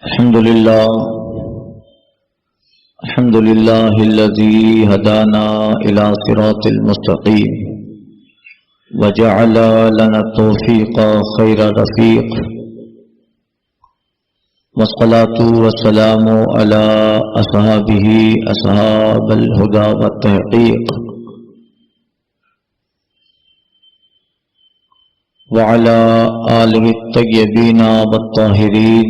الحمد لله الذي هدانا إلى صراط المستقيم وجعل لنا التوفيق خير رفيق، والصلاة والسلام على أصحابه أصحاب الهدى والتحقيق، وعلى آله الطيبين والطاهرين.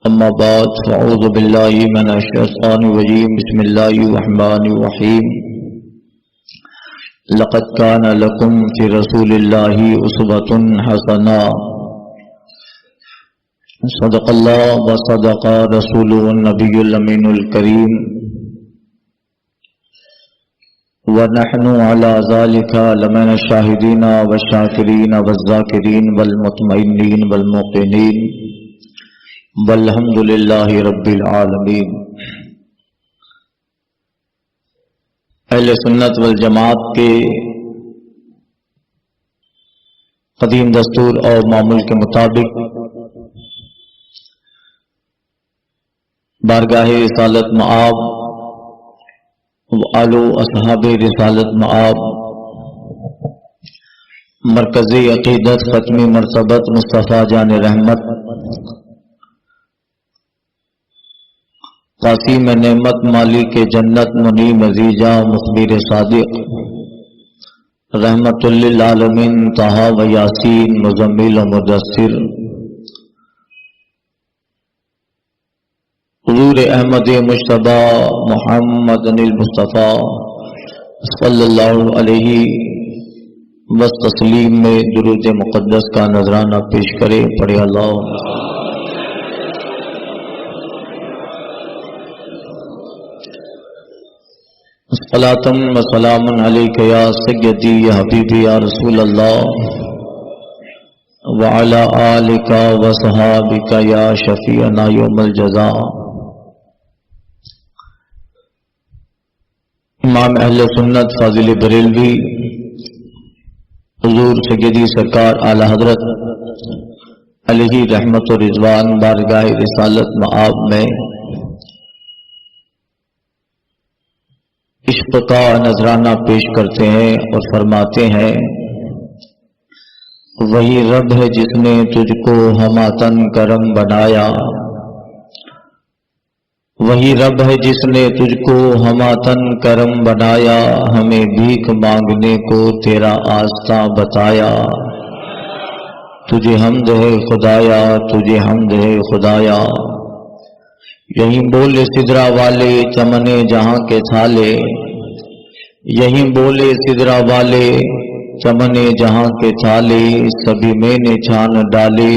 اما بعد، فاعوذ باللہ من الشیطان الرجیم. بسم اللہ الرحمن الرحیم. لقد كان لكم في رسول الله اسوة حسنة. صدق اللہ وصدق رسوله النبی الامین الکریم، ونحن على ذلك لمن الشاہدین والشاکرین والذاکرین والمطمئنین والموقنین، والحمد للہ رب العالمین. اہل سنت والجماعت کے قدیم دستور اور معمول کے مطابق بارگاہ رسالت مآب و آل و اصحاب رسالت مآب، مرکزی عقیدت ختمی مرتبت مصطفیٰ جان رحمت، قاسم نعمت مالک جنت منی مزیجہ مخبر صادق، رحمت للعالمین طٰہٰ و یاسین مزمل و مدثر، حضور احمد مجتبیٰ محمد المصطفیٰ صلی اللہ علیہ وسلم میں درود مقدس کا نذرانہ پیش کرے. پڑھے اللہ. صلاۃ و سلام علیک یا سیدی یا حبیبی یا رسول اللہ، وعلی آلک و صحابک یا شفیعنا یوم الجزاء. امام اہل سنت فاضل بریلوی حضور سیدی سرکار اعلی حضرت علیہ رحمت و رضوان بارگاہ رسالت مآب میں عشق کا نذرانہ پیش کرتے ہیں اور فرماتے ہیں: وہی رب ہے جس نے تجھ کو ہماتن کرم بنایا، وہی رب ہے جس نے تجھ کو ہماتن کرم بنایا، ہمیں بھیک مانگنے کو تیرا آستہ بتایا. تجھے حمد ہے خدایا، تجھے حمد ہے خدایا. یہی بولے سدرا والے چمنے جہاں کے چھالے، یہی بولے سدرا والے چمنے جہاں کے چھالے، سبھی میں نے چھان ڈالے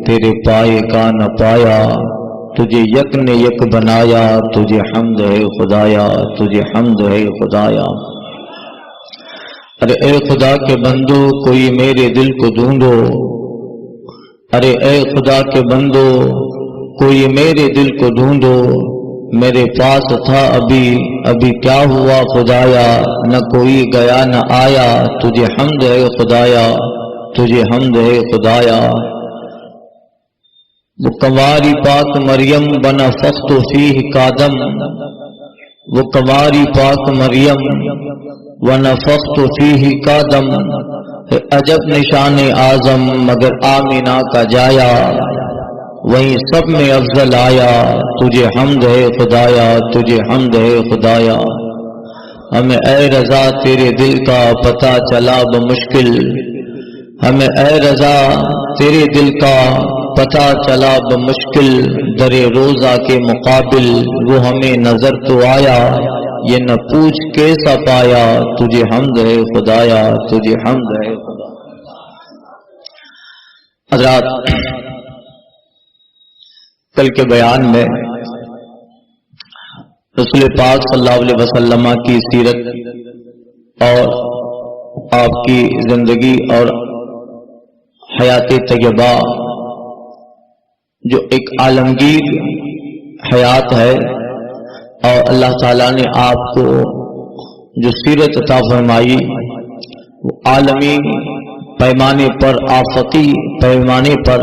تیرے پائے کا نہ پایا. تجھے یک نے یک بنایا، تجھے حمد ہے خدایا، تجھے حمد ہے خدایا. ارے اے خدا کے بندو کوئی میرے دل کو ڈھونڈو، ارے اے خدا کے بندو کوئی میرے دل کو ڈھونڈو. میرے پاس تھا ابھی کیا ہوا خدایا، نہ کوئی گیا نہ آیا. تجھے حمد ہے خدایا، تجھے حمد ہے خدایا. وہ کنواری پاک مریم بنفخت فیہ کادم، وہ کنواری پاک مریم ونفخت فیہ کادم، عجب نشان اعظم مگر آمینہ کا جایا، وہیں سب میں افضل آیا. تجھے حمد ہے خدایا، تجھے حمد ہے خدایا. ہمیں اے رضا تیرے دل کا پتہ چلا بمشکل، ہمیں اے رضا تیرے دل کا پتہ چلا بمشکل. در روزہ کے مقابل وہ ہمیں نظر تو آیا، یہ نہ پوچھ کیسا پایا. تجھے حمد ہے خدایا، تجھے حمد ہے خدا. حضرات، کل کے بیان میں رسول پاک صلی اللہ علیہ وسلم کی سیرت اور آپ کی زندگی اور حیات طیبہ جو ایک عالمگیر حیات ہے، اور اللہ تعالیٰ نے آپ کو جو سیرت عطا فرمائی وہ عالمی پیمانے پر، آفتی پیمانے پر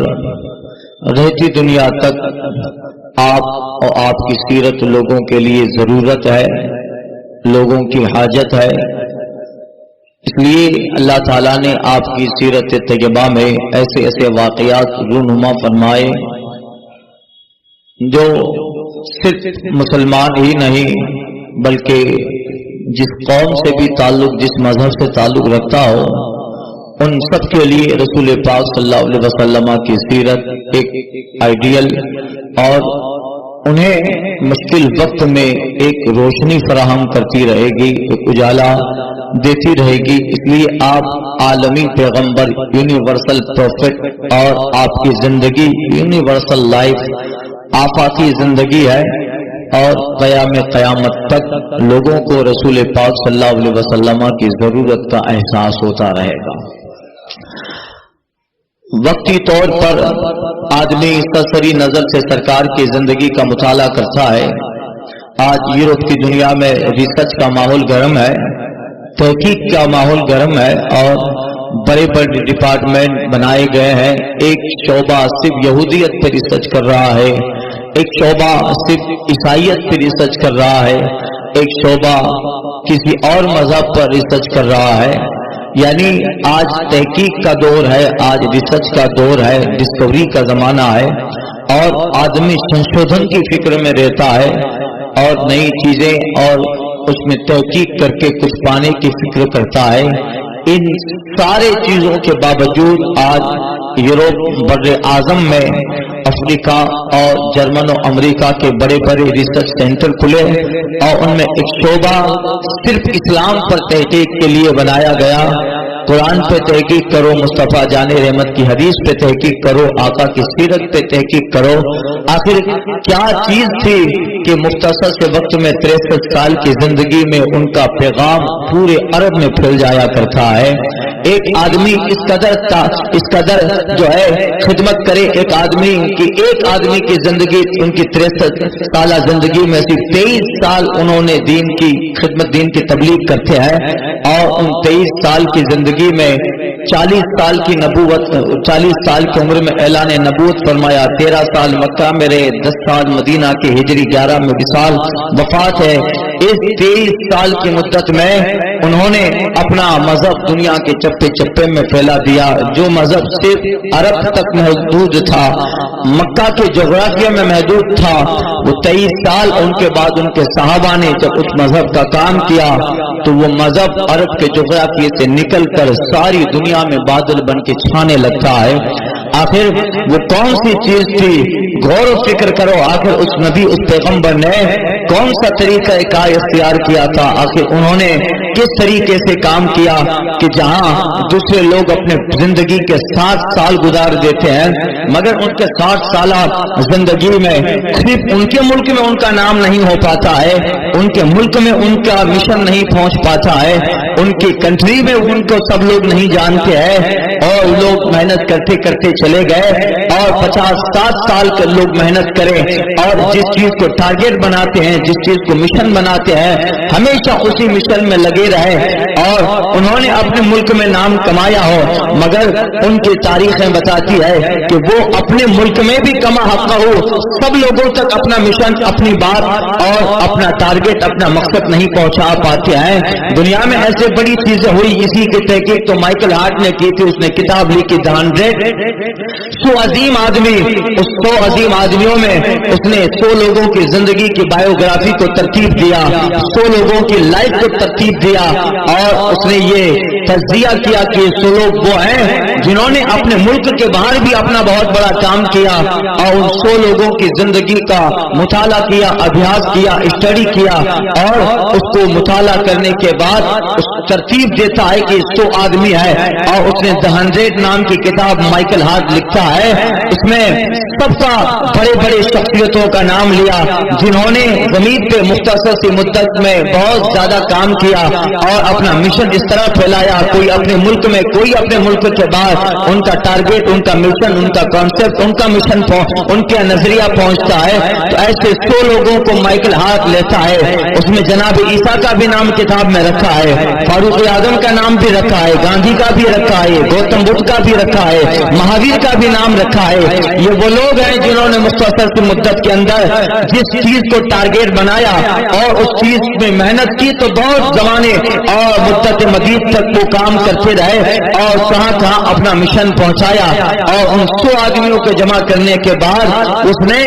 رہتی دنیا تک آپ اور آپ کی سیرت لوگوں کے لیے ضرورت ہے، لوگوں کی حاجت ہے۔ اس لیے اللہ تعالیٰ نے آپ کی سیرت طیبہ میں ایسے ایسے واقعات رونما فرمائے جو صرف مسلمان ہی نہیں بلکہ جس قوم سے بھی تعلق، جس مذہب سے تعلق رکھتا ہو، ان سب کے لیے رسول پاک صلی اللہ علیہ وسلم کی سیرت ایک آئیڈیل اور انہیں مشکل وقت میں ایک روشنی فراہم کرتی رہے گی، ایک اجالا دیتی رہے گی۔ اس لیے آپ عالمی پیغمبر، یونیورسل پروفٹ، اور آپ کی زندگی یونیورسل لائف، آفاقی زندگی ہے، اور قیامت تک لوگوں کو رسول پاک صلی اللہ علیہ وسلم کی ضرورت کا احساس ہوتا رہے گا۔ وقتی طور پر آدمی سرسری نظر سے سرکار کی زندگی کا مطالعہ کرتا ہے۔ آج یورپ کی دنیا میں ریسرچ کا ماحول گرم ہے، تحقیق کا ماحول گرم ہے، اور بڑے بڑے ڈپارٹمنٹ بنائے گئے ہیں۔ ایک شعبہ صرف یہودیت پہ ریسرچ کر رہا ہے، ایک شعبہ صرف عیسائیت پہ ریسرچ کر رہا ہے، ایک شعبہ کسی اور مذہب پر ریسرچ کر رہا ہے۔ یعنی آج تحقیق کا دور ہے، آج ریسرچ کا دور ہے، ڈسکوری کا زمانہ ہے، اور آدمی سنشودھن کی فکر میں رہتا ہے اور نئی چیزیں اور اس میں تحقیق کر کے کچھ پانے کی فکر کرتا ہے۔ ان سارے چیزوں کے باوجود آج یورپ بر اعظم میں افریقہ اور جرمن و امریکہ کے بڑے بڑے ریسرچ سینٹر کھلے، اور ان میں ایک شعبہ صرف اسلام پر تحقیق کے لیے بنایا گیا۔ قرآن پہ تحقیق کرو، مصطفیٰ جان رحمت کی حدیث پہ تحقیق کرو، آقا کی سیرت پہ تحقیق کرو۔ آخر کیا چیز تھی کہ مختصر سے وقت میں 63 سال کی زندگی میں ان کا پیغام پورے عرب میں پھیل جایا کرتا ہے۔ ایک آدمی اس قدر جو ہے خدمت کرے، ایک آدمی کی زندگی، ان کی 63 سالہ زندگی میں صرف 23 سال انہوں نے دین کی خدمت، دین کی تبلیغ کرتے ہیں، اور ان 23 سال کی زندگی میں 40 سال کی نبوت، 40 سال کی عمر میں اعلان نبوت فرمایا، 13 سال مکہ میں رہے، 10 سال مدینہ کے ہجری 11 میں وصال وفات ہے۔ اس 23 سال کی مدت میں انہوں نے اپنا مذہب دنیا کے چپے چپے میں پھیلا دیا۔ جو مذہب صرف عرب تک محدود تھا، مکہ کے جغرافیہ میں محدود تھا، وہ 23 سال ان کے بعد ان کے صحابہ نے جب اس مذہب کا کام کیا تو وہ مذہب عرب کے جغرافیے سے نکل کر ساری دنیا میں بادل بن کے چھانے لگتا ہے۔ آخر وہ کون سی چیز تھی؟ غور و فکر کرو، آخر اس نبی، اس پیغمبر نے کون سا طریقہ کار اختیار کیا تھا؟ آخر انہوں نے کس طریقے سے کام کیا کہ جہاں دوسرے لوگ اپنے زندگی کے 60 سال گزار دیتے ہیں، مگر ان کے 60 سالہ زندگی میں صرف ان کے ملک میں ان کا نام نہیں ہو پاتا ہے، ان کے ملک میں ان کا مشن نہیں پہنچ پاتا ہے، ان کی کنٹری میں ان کو سب لوگ نہیں جانتے ہیں، اور لوگ محنت کرتے کرتے چلے گئے، اور 50-60 سال کے لوگ محنت کریں اور جس چیز کو ٹارگیٹ بناتے ہیں، جس چیز کو مشن بناتے ہیں، ہمیشہ اسی مشن میں لگے رہے، اور انہوں نے اپنے ملک میں نام کمایا ہو، مگر ان کی تاریخیں بتاتی ہے کہ وہ اپنے ملک میں بھی کما حق ہو، سب لوگوں تک اپنا مشن، اپنی بات اور اپنا ٹارگیٹ، اپنا مقصد نہیں پہنچا پاتے ہیں۔ دنیا میں ایسے بڑی چیزیں ہوئی، اسی کی تحقیق تو مائیکل ہارٹ نے کی تھی، اس نے کتاب لکھی The 100 عظیم آدمی۔ اس 100 عظیم آدمیوں میں اس نے 100 لوگوں کی زندگی کی بایوگرافی کو ترتیب دیا، 100 لوگوں کی لائف کو ترتیب دیا، اور اس نے یہ تجزیہ کیا کہ 100 لوگ وہ ہیں جنہوں نے اپنے ملک کے باہر بھی اپنا بہت بڑا کام کیا، اور ان 100 لوگوں کی زندگی کا مطالعہ کیا، ابحاث کیا، اسٹڈی کیا، اور اس کو مطالعہ کرنے کے بعد اس ترتیب دیتا ہے کہ 100 آدمی ہے، اور اس نے The 100 نام کی کتاب مائیکل ہارٹ لکھتا ہے۔ اس میں سب کا بڑے بڑے شخصیتوں کا نام لیا جنہوں نے زمین پہ مختصر سی مدت میں بہت زیادہ کام کیا، اور اپنا مشن اس طرح پھیلایا، کوئی اپنے ملک میں، کوئی اپنے ملک کے بعد ان کا ٹارگیٹ، ان کا مشن، ان کا کانسیپٹ، ان کا مشن ان کے نظریہ پہنچتا ہے، تو ایسے 100 لوگوں کو مائیکل ہارٹ لیتا ہے، اس میں جناب عیسیٰ کا بھی نام کتاب میں رکھا ہے، فاروق اعظم کا نام بھی رکھا ہے، گاندھی کا بھی رکھا ہے، گوتم بدھ کا بھی رکھا ہے، مہاویر کا بھی نام رکھا ہے۔ یہ وہ لوگ ہیں جنہوں نے مختصر سی مدت کے اندر جس چیز کو ٹارگیٹ بنایا اور اس چیز میں محنت کی تو بہت زمانے اور مدت مدید تک وہ کام کرتے رہے اور کہاں کہاں اپنا مشن پہنچایا، اور ان 100 آدمیوں کو جمع کرنے کے بعد اس نے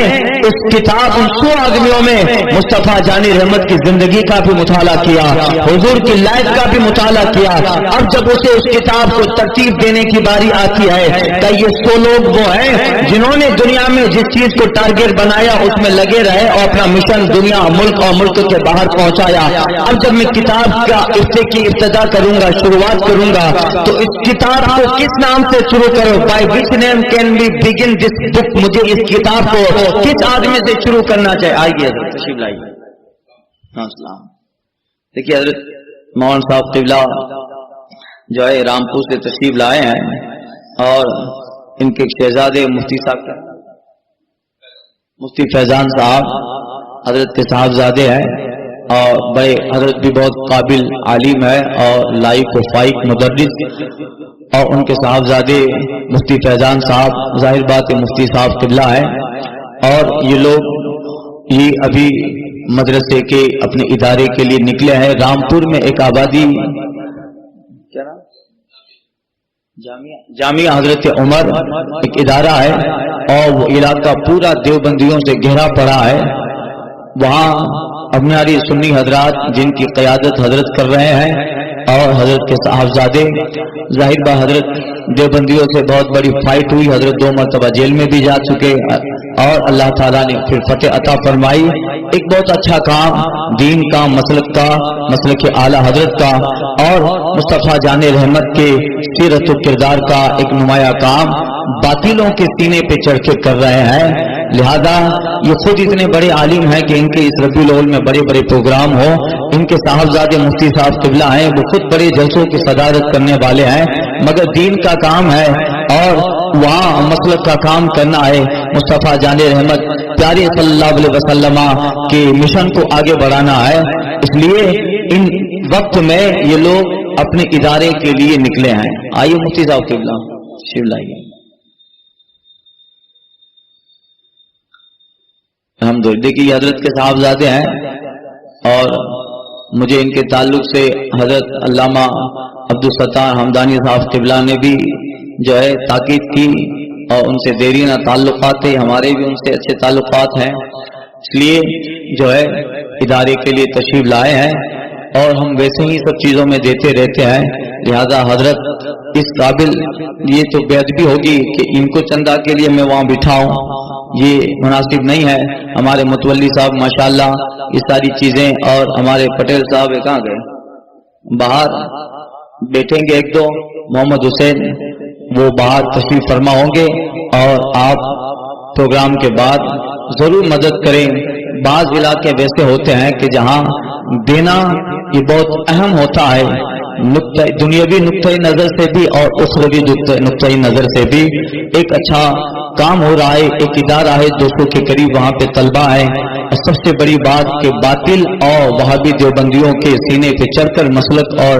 اس کتاب ان 100 آدمیوں میں مصطفیٰ جانی رحمت کی زندگی کا بھی مطالعہ کیا، حضور کی لائف کا بھی مطالعہ کیا۔ اب جب اسے اس کتاب کو ترتیب دینے کی باری آتی ہے کہ یہ 100 لوگ وہ ہیں جنہوں نے دنیا میں جس چیز کو ٹارگیٹ بنایا اس میں لگے رہے اور اپنا مشن دنیا، ملک اور ملک کے باہر پہنچایا۔ اب جب میں کتاب کا کی ابتدا کروں گا، شروعات کروں گا، تو اس کتاب کو کس نام سے شروع کرو؟ By which name can we begin this book? مجھے اس کتاب کو کس آدمی سے شروع کرنا چاہیے؟ آئیے تشریف لائیے۔ السلام۔ دیکھیے حضرت مولانا صاحب قبلہ جو ہے رامپور سے تشریف لائے ہیں اور ان کے شہزادے مفتی صاحب کا مفتی فیضان صاحب حضرت کے صاحبزادے ہیں اور بڑے حضرت بھی بہت قابل عالم ہے اور لائق و فائق مدرس، اور ان کے صاحبزادے مفتی فیضان صاحب ظاہر بات مفتی صاحب قبلہ ہے، اور یہ لوگ یہ ابھی مدرسے کے اپنے ادارے کے لیے نکلے ہیں۔ رامپور میں ایک آبادی کیا نام؟ جامعہ حضرت عمر ایک ادارہ ہے اور وہ علاقہ پورا دیوبندیوں سے گھرا پڑا ہے۔ وہاں ابنیاری سنی حضرات جن کی قیادت حضرت کر رہے ہیں اور حضرت کے صاحبزادے، ظاہر با حضرت دیوبندیوں سے بہت بڑی فائٹ ہوئی، حضرت 2 مرتبہ جیل میں بھی جا چکے اور اللہ تعالیٰ نے پھر فتح عطا فرمائی۔ ایک بہت اچھا کام دین کا، مسلک کا، مسلک اعلیٰ حضرت کا اور مصطفیٰ جان رحمت کے سیرت و کردار کا ایک نمایاں کام باطلوں کے سینے پہ چڑھ کے کر رہے ہیں۔ لہذا یہ خود اتنے بڑے عالم ہیں کہ ان کے اس ربیع الاول میں بڑے بڑے پروگرام ہو۔ ان کے صاحبزادے مفتی صاحب قبلہ ہیں، وہ خود بڑے جلسوں کی صدارت کرنے والے ہیں، مگر دین کا کام ہے اور وہاں مسلک کا کام کرنا ہے، مصطفیٰ جان رحمت پیارے صلی اللہ علیہ وسلم کے مشن کو آگے بڑھانا ہے۔ اس لیے ان وقت میں یہ لوگ اپنے ادارے کے لیے نکلے ہیں۔ آئیے مفتی صاحب قبلہ شیو لائیے۔ الحمدللہ دیکھیے حضرت کے صاحبزادے ہیں اور مجھے ان کے تعلق سے حضرت علامہ عبدالستار حمدانی صاحب قبلہ نے بھی جو ہے تاکید کی اور ان سے دیرینہ تعلقات ہے، ہمارے بھی ان سے اچھے تعلقات ہیں، اس لیے جو ہے ادارے کے لیے تشریف لائے ہیں اور ہم ویسے ہی سب چیزوں میں دیتے رہتے ہیں۔ لہذا حضرت اس قابل یہ تو بے ادبی ہوگی کہ ان کو چندہ کے لیے میں وہاں بٹھاؤں، یہ مناسب نہیں ہے۔ ہمارے متولی صاحب ماشاءاللہ یہ ساری چیزیں، اور ہمارے پٹیل صاحب کہاں گئے؟ باہر بیٹھیں گے ایک دو، محمد حسین وہ باہر تشریف فرما ہوں گے اور آپ پروگرام کے بعد ضرور مدد کریں۔ بعض علاقے ویسے ہوتے ہیں کہ جہاں دینا یہ بہت اہم ہوتا ہے، دنیاوی نقطۂ نظر سے بھی اور اخروی نقطۂ نظر سے بھی۔ ایک اچھا کام ہو رہا ہے، ایک ادارہ ہے 200 کے قریب وہاں پہ طلبہ ہیں، اور سب سے بڑی بات کہ باطل اور وہابی دیوبندیوں کے سینے پہ چڑھ کر مسلک اور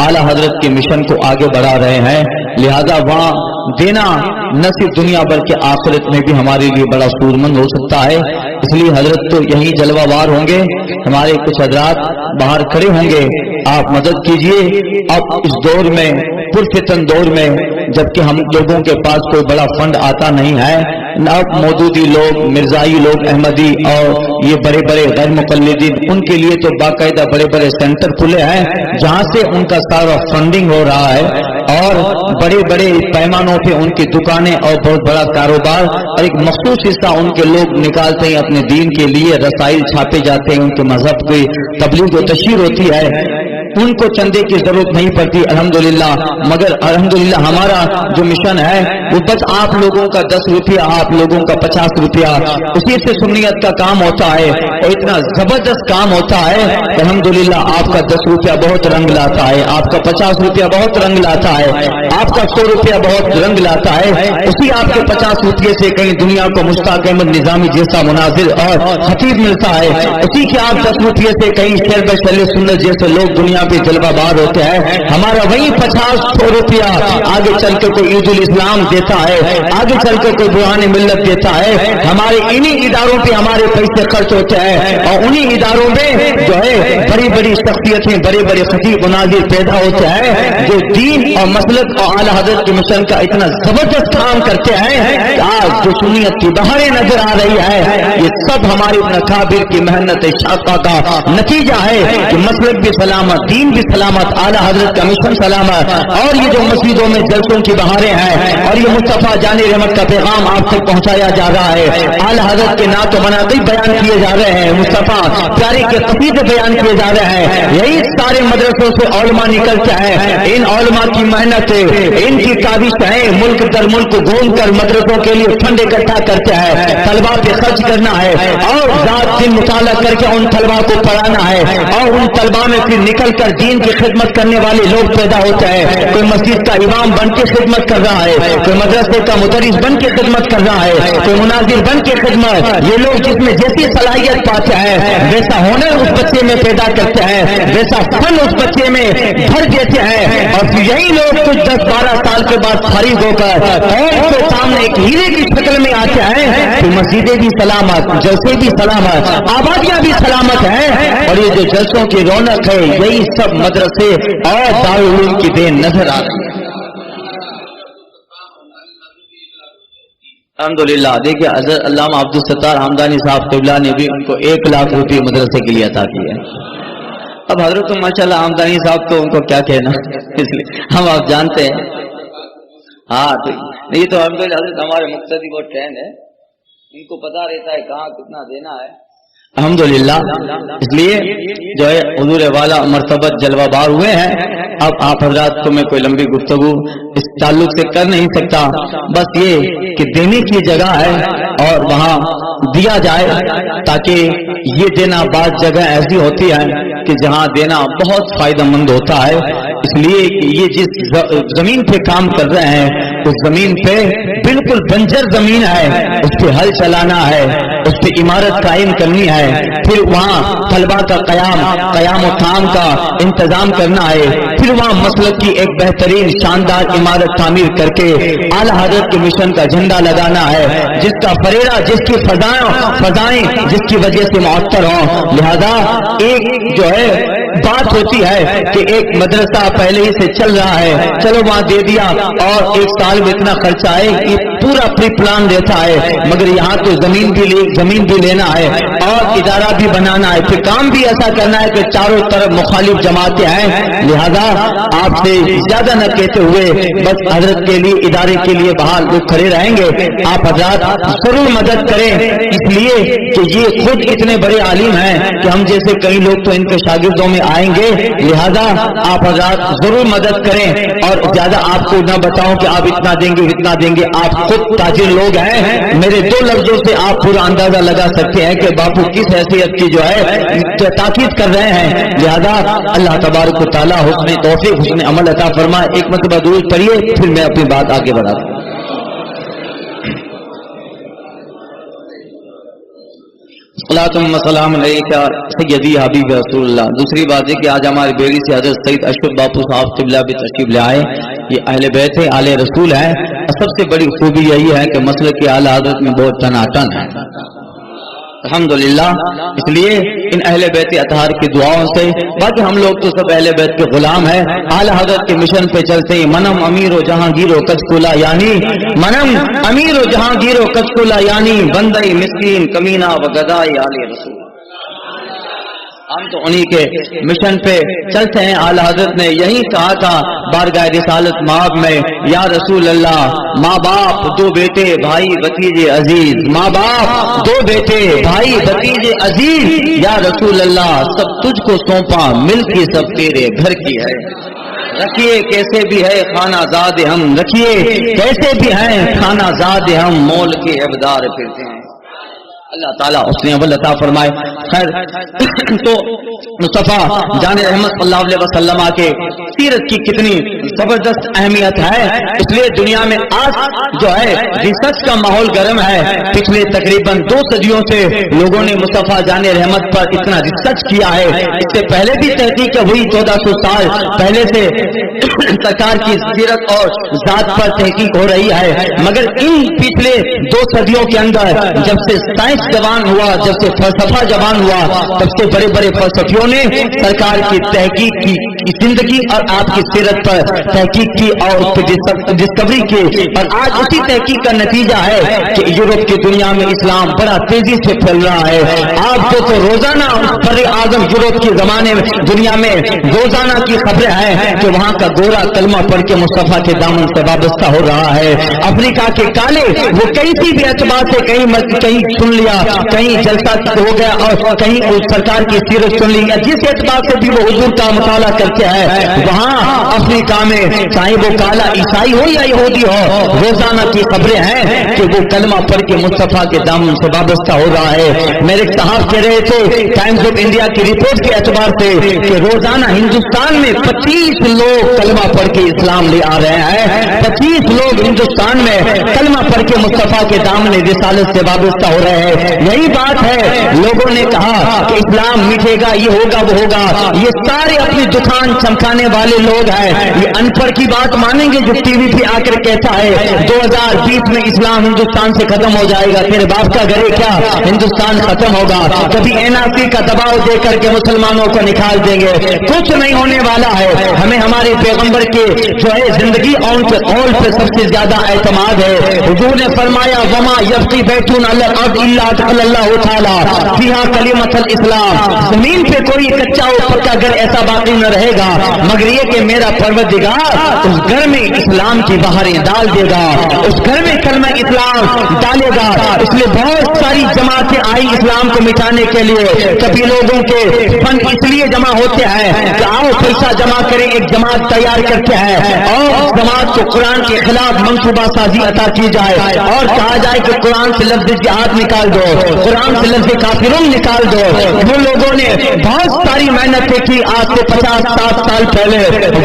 اعلیٰ حضرت کے مشن کو آگے بڑھا رہے ہیں۔ لہذا وہاں دینا نہ صرف دنیا بلکہ آخرت میں بھی ہمارے لیے بڑا سودمند ہو سکتا ہے۔ اس لیے حضرت تو یہی جلوہ وار ہوں گے، ہمارے کچھ حضرات باہر کھڑے ہوں گے، آپ مدد کیجئے۔ اب اس دور میں، پرفتن دور میں، جبکہ ہم لوگوں کے پاس کوئی بڑا فنڈ آتا نہیں ہے، اب مودودی لوگ، مرزائی لوگ، احمدی اور یہ بڑے بڑے غیر مقلدین، ان کے لیے تو باقاعدہ بڑے بڑے سینٹر کھلے ہیں جہاں سے ان کا سارا فنڈنگ ہو رہا ہے، اور بڑے بڑے پیمانوں پہ ان کی دکانیں اور بہت بڑا کاروبار، اور ایک مخصوص حصہ ان کے لوگ نکالتے ہیں اپنے دین کے لیے، رسائل چھاپے جاتے ہیں، ان کے مذہب کی تبلیغ و تشہیر ہوتی ہے۔ ان کو چندے کی ضرورت نہیں پڑتی الحمدللہ، مگر الحمدللہ ہمارا جو مشن ہے وہ بس آپ لوگوں کا 10 روپیہ، آپ لوگوں کا 50 روپیہ، اسی سے سنیت کا کام ہوتا ہے، اور اتنا زبردست کام ہوتا ہے الحمدللہ۔ آپ کا 10 روپیہ بہت رنگ لاتا ہے، آپ کا 50 روپیہ بہت رنگ لاتا ہے، آپ کا 100 روپیہ بہت رنگ لاتا ہے، اسی آپ کے 50 روپیے سے کہیں دنیا کو مشتاق احمد نظامی جیسا مناظر اور خطیب ملتا ہے، اسی کے آپ 10 روپیے سے کہیں شیر بشر سنت جیسے لوگ دنیا پہ جلوہ بار ہوتے ہیں، ہمارا وہی 50-100 روپیہ آگے چل کے کوئی عید الاسلام دیتا ہے، آگے چل کے کوئی برہان ملت دیتا ہے، ہمارے انہی اداروں پہ ہمارے پیسے خرچ ہوتے ہیں، اور انہی اداروں میں جو ہے بڑی بڑی شخصیتیں، بڑے بڑے خطیب مناظر پیدا ہوتے ہیں جو دین اور مسلک اور اعلی حضرت کے مشن کا اتنا زبردست کام کرتے ہیں کہ آج جو سنیت کی بہاریں نظر آ رہی ہے، یہ سب ہماری نکابر کی محنت شاقہ کا نتیجہ ہے کہ مسلک بھی سلامت، دین بھی سلامت، اعلی حضرت کا مشن سلامت، اور یہ جو مسجدوں میں جلسوں کی بہاریں ہیں اور یہ مصطفیٰ جان رحمت کا پیغام آپ تک پہنچایا جا رہا ہے، اعلی حضرت کے نعت و مناقب بیان کیے جا رہے ہیں، مصطفیٰ پیارے کے قصیدے بیان کیے جا رہے ہیں، یہی سارے مدرسوں سے علماء نکلتے ہیں، ان علماء کی محنت، ان کی کاوشیں ملک در ملک گھوم کر مدرسوں کے لیے فنڈ اکٹھا کرتے ہیں، طلبا پہ خرچ کرنا ہے اور ذات دن مطالعہ کر کے ان طلبا کو پڑھانا ہے، اور ان طلبا میں پھر نکل کر دین کی خدمت کرنے والے لوگ پیدا ہوتے ہیں، کوئی مسجد کا امام بن کے خدمت کر رہا ہے، کوئی مدرسے کا مدرس بن کے خدمت کر رہا ہے، کوئی مناظر بن کے خدمت، یہ لوگ جس میں جیسی صلاحیت پاتے ہیں ویسا ہنر اس بچے میں پیدا کرتے ہیں، ویسا فن اس بچے میں بھر دیتے ہیں، اور پھر یہی لوگ کچھ 10-12 سال کے بعد فارغ ہو کر قوم کے سامنے ایک ہیرے کی شکل میں آتے ہیں، تو مسجدیں بھی سلامت، جلسے بھی سلامت، آبادیاں بھی سلامت ہیں، اور یہ جو جلسوں کی رونق ہے یہی سب مدرسے اور دارالعلوم کی دین نظر آ رہی ہے الحمدللہ۔ دیکھیے حضرت علامہ عبدالستار حمدانی صاحب قبلہ نے بھی ان کو 1 لاکھ روپے مدرسے کے لیے عطا کیے۔ اب حضرت ماشاءاللہ حمدانی صاحب تو ان کو کیا کہنا، اس لیے ہم آپ جانتے ہیں، ہاں نہیں تو الحمدللہ حضرت ہمارے مقتدی کو ٹرین ہے، ان کو پتا رہتا ہے کہاں کتنا دینا ہے الحمدللہ، اس لیے جو ہے حضور والا مرتبت جلوہ بار ہوئے ہیں۔ اب آپ حضرات کو میں کوئی لمبی گفتگو اس تعلق سے کر نہیں سکتا، بس یہ کہ دینے کی جگہ ہے اور وہاں دیا جائے، تاکہ یہ دینا بعض جگہ ایسی ہوتی ہے کہ جہاں دینا بہت فائدہ مند ہوتا ہے، اس لیے کہ یہ جس زمین پہ کام کر رہے ہیں اس زمین پہ بالکل بنجر زمین ہے، اس پہ ہل چلانا ہے، اس پہ عمارت قائم کرنی ہے، پھر وہاں طلبا کا قیام و قام کا انتظام کرنا ہے، پھر وہاں مسلک کی ایک بہترین شاندار عمارت تعمیر کر کے اعلی حضرت کے مشن کا جھنڈا لگانا ہے، جس کا فریرہ، جس کی فضائیں جس کی وجہ سے معطر ہوں۔ لہذا ایک جو ہے بات ہوتی ہے کہ ایک مدرسہ پہلے ہی سے چل رہا ہے، چلو وہاں دے دیا اور 1 سال میں اتنا خرچہ ہے، یہ پورا پری پلان دیتا ہے، مگر یہاں تو زمین بھی لینا ہے اور ادارہ بھی بنانا ہے، پھر کام بھی ایسا کرنا ہے کہ چاروں طرف مخالف جماعتیں ہیں۔ لہذا آپ سے زیادہ نہ کہتے ہوئے بس حضرت کے لیے، ادارے کے لیے بحال لوگ کھڑے رہیں گے، آپ حضرات ضرور مدد کریں، اس لیے کہ یہ خود اتنے بڑے عالم ہیں کہ ہم جیسے کئی لوگ تو ان کے شاگردوں میں آئیں گے، لہذا آپ حضرات ضرور مدد کریں، اور زیادہ آپ کو نہ بتاؤں کہ آپ اتنا دیں گے اتنا دیں گے، آپ خود تاجر لوگ ہیں، میرے 2 لفظوں سے آپ پورا اندازہ لگا سکتے ہیں کہ باپو کس حیثیت کی جو ہے تاکید کر رہے ہیں۔ لہذا اللہ تبارک و تعالیٰ حسن توفیق، حسن عمل عطا فرمائے۔ ایک مرتبہ درود پڑھیے، پھر میں اپنی بات آگے بڑھاتا ہوں۔ صلاۃ و سلام علیکہ سیدی حبیب رسول اللہ۔ دوسری بات ہے کہ آج ہمارے بیڑی سے حضرت سید اشرف باپو صاحب قبلہ بھی تشریف لے آئے، یہ اہل بیت ہے، آل رسول ہے، اور سب سے بڑی خوبی یہی ہے کہ مسلک کے اعلی حضرت میں بہت ٹناٹن ہے الحمدللہ، اس لیے ان اہل بیت اطہار کی دعاؤں سے، باقی ہم لوگ تو سب اہل بیت کے غلام ہیں، اعلی حضرت کے مشن پہ چلتے ہی منم امیر و جہانگیر و کچکولا، یعنی منم امیر و جہانگیر و کچکولا، یعنی بندہ مسکین کمینہ و گدائی آل رسول۔ ہم تو انہی کے مشن پہ چلتے ہیں. اعلی حضرت نے یہی کہا تھا بارگاہ رسالت مآب میں, یا رسول اللہ, ماں باپ دو بیٹے بھائی بھتیجے عزیز, ماں باپ دو بیٹے بھائی بھتیجے عزیز, یا رسول اللہ سب تجھ کو سونپا, ملک کی سب تیرے گھر کی ہے. رکھیے کیسے بھی ہے خانہ زاد ہم, رکھیے کیسے بھی ہیں خانہ زاد ہم, مول کے ابدار پھرتے ہیں. اللہ تعالیٰ اس نے اول عطا فرمائے. خیر تو مصطفیٰ جان رحمت صلی اللہ علیہ وسلم کے سیرت کی کتنی زبردست اہمیت ہے. اس لیے دنیا میں آج جو ہے ریسرچ کا ماحول گرم ہے. پچھلے تقریباً 2 صدیوں سے لوگوں نے مصطفیٰ جان رحمت پر اتنا ریسرچ کیا ہے. اس سے پہلے بھی تحقیق ہوئی, 1400 سال پہلے سے سرکار کی سیرت اور ذات پر تحقیق ہو رہی ہے. مگر ان پچھلے 2 صدیوں کے اندر جب سے سائنس جوان ہوا, جب سے فلسفہ جوان ہوا, تب سے بڑے بڑے فلسفیوں نے سرکار کی تحقیق کی, زندگی اور آپ کی سیرت پر تحقیق کی اور اس پہ ڈسکوری کی. اور آج اسی تحقیق کا نتیجہ ہے کہ یورپ کی دنیا میں اسلام بڑا تیزی سے پھیل رہا ہے. آپ کو تو روزانہ بر اعظم یورپ کے زمانے میں دنیا میں روزانہ کی خبریں ہیں کہ وہاں کا گورا کلمہ پڑھ کے مصطفیٰ کے دامن سے وابستہ ہو رہا ہے. افریقہ کے کالے وہ کسی بھی اعتبار سے کہیں سن لیا, کہیں جلسہ ہو گیا اور کہیں سرکار کی سیرت سن لی, جس اعتبار سے بھی وہ حضور کا مطالعہ کرتے ہیں وہاں افریقہ میں چاہے وہ کالا عیسائی ہو یا یہودی ہو, روزانہ کی خبریں ہیں کہ وہ کلمہ پڑھ کے مصطفیٰ کے دامن سے وابستہ ہو رہا ہے. میرے صاحب کہہ رہے تھے ٹائمز آف انڈیا کی رپورٹ کے اعتبار سے کہ روزانہ ہندوستان میں 25 لوگ کلمہ پڑھ کے اسلام لے آ رہے ہیں. 25 لوگ ہندوستان میں کلمہ پڑھ کے مصطفیٰ کے دامن رسالت سے وابستہ ہو رہے ہیں. یہی بات ہے, لوگوں نے کہا کہ اسلام مٹے گا, یہ ہوگا وہ ہوگا, یہ سارے اپنی دکان چمکانے والے لوگ ہیں. یہ ان پڑھ کی بات مانیں گے جو ٹی وی پہ آ کر کہتا ہے 2020 میں اسلام ہندوستان سے ختم ہو جائے گا. تیرے باپ کا گھر کیا ہندوستان ختم ہوگا. کبھی NRC کا دباؤ دے کر کے مسلمانوں کو نکال دیں گے, کچھ نہیں ہونے والا ہے. ہمیں ہمارے پیغمبر کے جو ہے زندگی اور قول پہ سب سے زیادہ اعتماد ہے. حضور نے فرمایا وما یبقی بیتون علی الارض الا ادخل اللہ تعالی فیہا کلمۃ الاسلام, زمین پہ کوئی کچا و پکا گھر ایسا باقی نہ رہے گا مگر یہ کہ میرا پروردگار اس گھر میں اسلام کی بہاریں ڈال دے گا, اس گھر میں کلمہ اسلام ڈالے گا. اس لیے بہت ساری جماعتیں آئی اسلام کو مٹانے کے لیے. کبھی لوگوں کے فنڈ اس لیے جمع ہوتے ہیں کہ آؤ پیسہ جمع کریں, ایک جماعت تیار کرتے ہیں اور جماعت کو قرآن کے خلاف منصوبہ سازی عطا کی جائے اور کہا جائے کہ قرآن سے لفظ جہاد نکال دو, قرآن سے لفظ کافرون نکال دو. وہ لوگوں نے بہت ساری محنتیں کی. آج سے 50-60 سال پہلے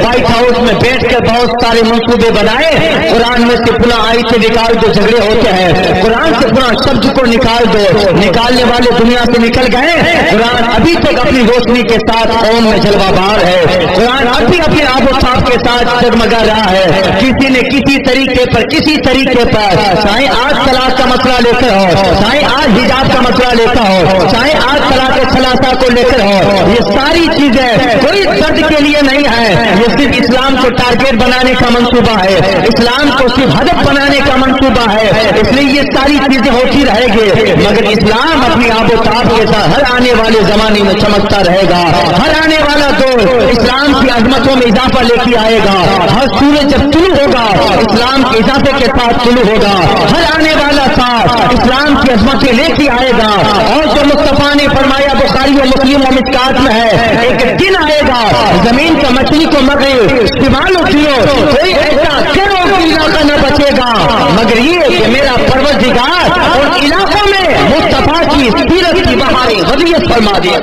وائٹ ہاؤس میں بیٹھ کر بہت سارے منصوبے بنائے. قرآن میں سے پناہ آیت سے نکال دو, جھگڑے ہوتے ہیں. قرآن سے پناہ شبد کو نکال دو, نکالنے والے دنیا سے نکل گئے. قرآن ابھی تک اپنی روشنی کے ساتھ قوم میں جلوہ بار ہے. قرآن اب بھی اپنے آب و تاب کے ساتھ جگمگا رہا ہے. کسی نے کسی طریقے پر چاہے آج طلاق کا مسئلہ لے کر ہو, چاہے آج حجاب کا مسئلہ لے کر ہو, چاہے آج طلاق ثلاثہ کو لے کر ہو, یہ ساری چیزیں کوئی درد کے لیے نہیں ہے. یہ صرف اسلام کو ٹارگیٹ بنانے کا منصوبہ ہے, اسلام کو صرف ہدف بنانے کا منصوبہ ہے. اس لیے یہ ساری چیزیں ہوتی رہے گی مگر اسلام اپنی آب و تاب کے ساتھ ہر آنے والے زمانے میں چمکتا رہے گا. ہر آنے والا دور اسلام کی عظمتوں میں اضافہ لے کے آئے گا. ہر سورج جب طلوع ہوگا اسلام کے اضافے کے ساتھ طلوع ہوگا. ہر آنے والا ساتھ اسلام کی عظمتیں لے کے آئے گا. اور جو مصطفیٰ نے فرمایا بخاری و مسلم و مشکات میں ہے, ایک دن آئے گا زمین کا مچھلی کو مغرب شمال و جنوب کوئی ایسا کرو کہ علاقہ نہ بچے گا مگر یہ کہ میرا پروردگار اور علاقوں میں مصطفیٰ کی سیرت کی بہاریں غدیت فرما دیا.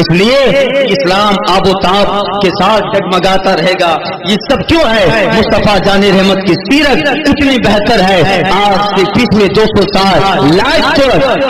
اس لیے اسلام آب و تاب کے ساتھ جگمگاتا رہے گا. یہ سب کیوں ہے؟ مصطفیٰ جان رحمت کی سیرت اتنی بہتر ہے. آج سے پچھلے 200 سال لاسٹ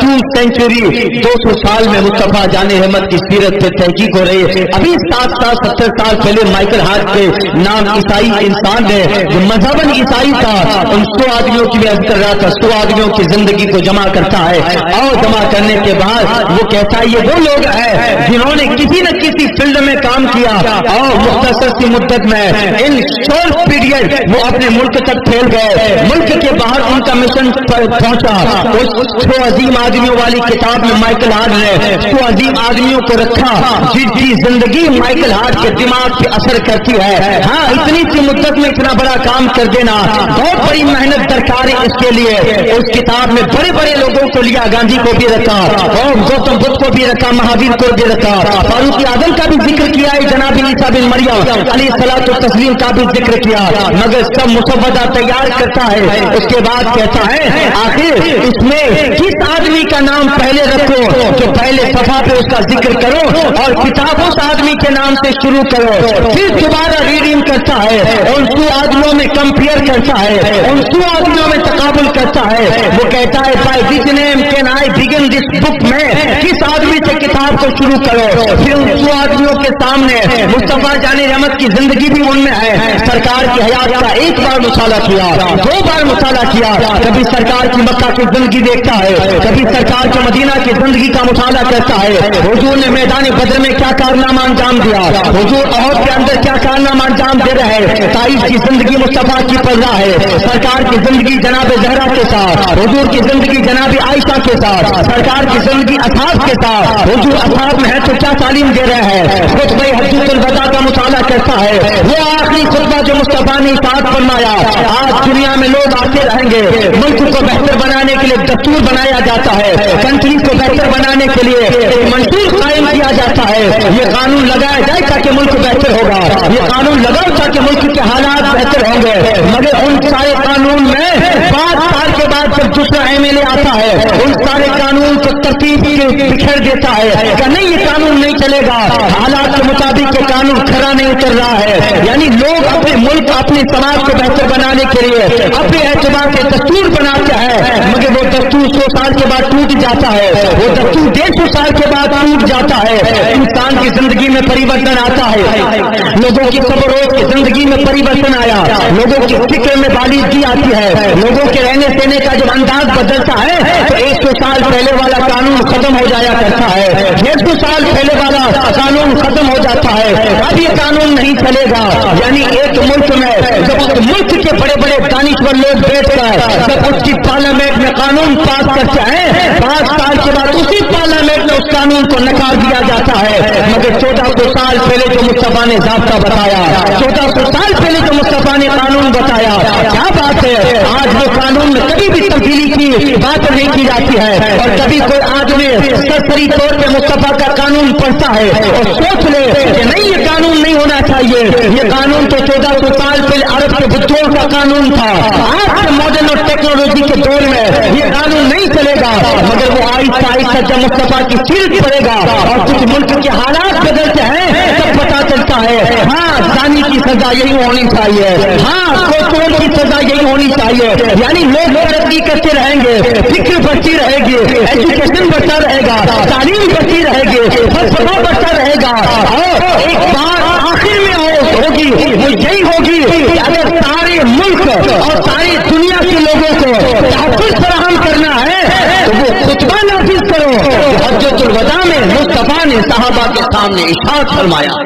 2 سینچری 200 سال میں مصطفیٰ جان رحمت کی سیرت پہ تحقیق ہو رہی ہے. ابھی 70 سال پہلے مائیکل ہارٹ کے نام عیسائی انسان ہے جو مذہباً عیسائی تھا. ان 100 آدمیوں کی میں کر رہا تھا, 100 آدمیوں کی زندگی کو جمع کرتا ہے اور جمع کرنے کے بعد وہ کہتا ہے یہ وہ لوگ ہیں جنہوں نے کسی نہ کسی فیلڈ میں کام کیا اور مختصر سی مدت میں ان شورٹ پیریڈ وہ اپنے ملک تک پھیل گئے، ملک کے باہر ان کا مشن پہنچا۔ اس 100 عظیم آدمیوں والی کتاب میں مائیکل ہارٹ نے 100 عظیم آدمیوں کو رکھا جن کی زندگی مائیکل ہارٹ کے دماغ پہ اثر کرتی ہے۔ ہاں، اتنی سی مدت میں اتنا بڑا کام کر دینا بہت بڑی محنت درکار ہے اس کے لیے۔ اس کتاب میں بڑے بڑے لوگوں کو لیا، گاندھی کو بھی رکھا اور گوتم بدھ کو بھی رکھا، مہاویر کو بھی رکھا، فاروق اعظم کا بھی ذکر کیا ہے، جناب عیسیٰ بن مریم علیہ الصلوۃ والتسلیم کا بھی ذکر کیا، مگر سب مسودہ تیار کرتا ہے۔ اس کے بعد کہتا ہے آخر اس میں کس آدمی کا نام پہلے رکھو، جو پہلے صفحہ پہ اس کا ذکر کرو اور کتاب اس آدمی کے نام سے شروع کرو۔ پھر دوبارہ ریڈنگ کرتا ہے، ان 100 آدمیوں میں کمپیئر کرتا ہے، ان 100 آدمیوں میں تقابل کرتا ہے۔ وہ کہتا ہے by which name can I begin this بک، میں کس آدمی سے کتاب کو شروع کرو۔ پھر ان 100 آدمیوں کے سامنے مصطفیٰ جان رحمت کی زندگی بھی ان میں ہے، سرکار کی حیات کا ایک بار مطالعہ کیا، 2 بار مطالعہ کیا، کبھی سرکار کی مکہ کی زندگی دیکھتا ہے، کبھی سرکار کے مدینہ کی زندگی کا مطالعہ کرتا ہے۔ حضور نے میدان بدر میں کیا کارنامہ انجام دیا، حضور احد کے اندر کیا کارنامہ انجام دے رہے ہیں، طائف کی زندگی مصطفیٰ کی پڑھ رہا ہے، سرکار کی زندگی جناب زہرا کے ساتھ، حضور کی زندگی جناب عائشہ کے ساتھ، سرکار کی زندگی اصحاب کے ساتھ، حضور اصحاب میں ہے تو کیا تعلیم دے رہے ہیں، خطبہ حجۃ الوداع کا مطالعہ کرتا ہے، وہ آخری خطبہ جو مصطفیٰ نے ارشاد فرمایا، آج دنیا میں لوگ آتے رہیں گے، ملک کو بہتر بنانے کے لیے دستور بنایا جاتا ہے، کنٹری کو بہتر بنانے کے لیے ایک منشور قائم کیا جاتا ہے، یہ قانون لگایا جائے تاکہ ملک بہتر ہوگا، یہ قانون لگاؤ تاکہ ملک کے حالات بہتر ہوں گے، مگر ان سارے قانون میں 5 سال کے بعد جب دوسرا MLA آتا ہے ان سارے قانون کو ترتیب بکھیر دیتا ہے کہ نہیں یہ قانون نہیں چلے گا، حالات کے مطابق یہ قانون کھرا نہیں اتر رہا ہے۔ یعنی لوگ اپنے ملک اپنے سماج کو بہتر بنانے کے لیے اپنے اعتبار سے دستور بناتے ہیں، مگر وہ دستور 100 سال کے بعد ٹوٹ جاتا ہے، وہ دستور 150 سال کے بعد ٹوٹ جاتا ہے۔ انسان کی زندگی میں پریورتن آتا ہے، لوگوں کی صبر و روز کی زندگی میں پریورتن آیا، لوگوں کی فکر میں بالیدگی آتی ہے، لوگوں کے رہنے سہنے کا جب انداز بدلتا ہے تو 100 سال پہلے والا قانون ختم ہو جایا کرتا ہے، 150 سال پہلے والا قانون ختم ہو جاتا ہے، اب یہ قانون نہیں چلے گا۔ یعنی ایک ملک میں جب اس ملک کے بڑے بڑے دانشور لوگ بیٹھ کر جب اس کی پارلیمنٹ میں قانون پاس کرتے ہیں، 5 سال کے بعد اسی پارلیمنٹ میں اس قانون کو نکار دیا جاتا ہے، مگر 1400 سال پہلے جو مصطفیٰ نے ضابطہ بتایا، 1400 سال پہلے جو مصطفیٰ نے قانون بتایا، کیا بات ہے، آج وہ قانون میں کبھی بھی تبدیلی کی بات نہیں کی جاتی ہے، اور کبھی کوئی آدمی سرسری طور پہ مصطفیٰ کا قانون پڑھتا ہے اور سوچ لے کہ نہیں یہ قانون نہیں ہونا چاہیے، یہ قانون تو 1400 سال پہلے عرب کے بدھوں کا قانون تھا، آج کے ماڈرن اور ٹیکنالوجی کے دور میں یہ قانون نہیں چلے گا، مگر وہ آہستہ آہستہ جب مصطفیٰ کی سیرت پڑے گا اور کچھ ملک کے حالات بدلتے ہیں تب پتا چلتا ہے ہاں زانی کی سزا یہی ہونی چاہیے، ہاں کوچور کی سزا یہی ہونی چاہیے۔ یعنی لوگ ترقی کرتے رہیں گے، فکر بڑھتی رہے گی، ایجوکیشن بڑھتا رہے گا، تعلیم بڑھتی رہے گی، فلسفہ بڑھتا رہے گا، اور ایک بات آخر میں ہوگی وہ یہی ہوگی کہ اگر سارے ملک اور ساری دنیا کے لوگوں کو تحفظ فراہم کرنا ہے تو وہ خطبہ نافذ کرو جو حجۃ الوداع میں مصطفیٰ نے صحابہ کے سامنے ارشاد فرمایا۔